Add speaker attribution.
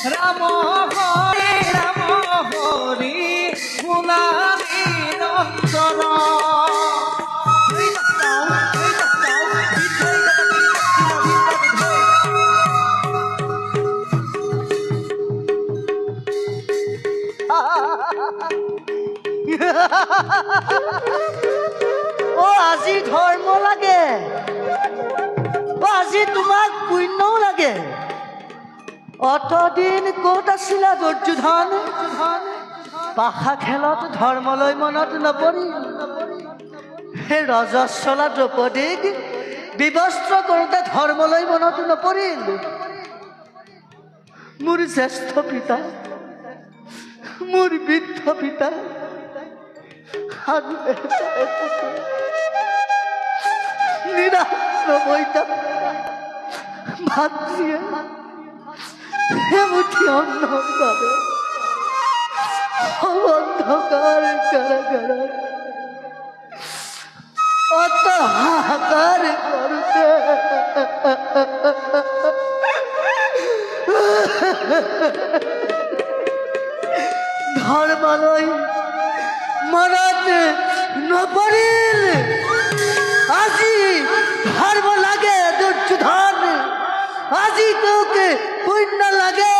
Speaker 1: রাম হরি গুণানি অন্তর
Speaker 2: ও আজি ধর্ম লাগে, ও আজি তোমাক পুণ্যও লাগে। অতদিন ক'ত আছিলা দুৰ্যোধন? পাশা খেলত ধৰ্মলৈ মনত নপৰিল। সেই ৰজস্বলা দ্ৰৌপদীক বিবস্ত্ৰ কৰোঁতে ধৰ্মলৈ মনত নপৰিল। মোৰ জ্যেষ্ঠ পিতা, মোৰ বৃদ্ধ পিতা ভাতৃয়ে এমুঠি অন্নৰ বাবে অন্ধকাৰ কাৰাগাৰত অত হাহাকাৰ কৰোঁতে ধৰ্মলৈ মনত নপৰিল। আজি ধৰ্ম লাগে দুৰ্যোধন, আজি তোক পুণ্য লাগে।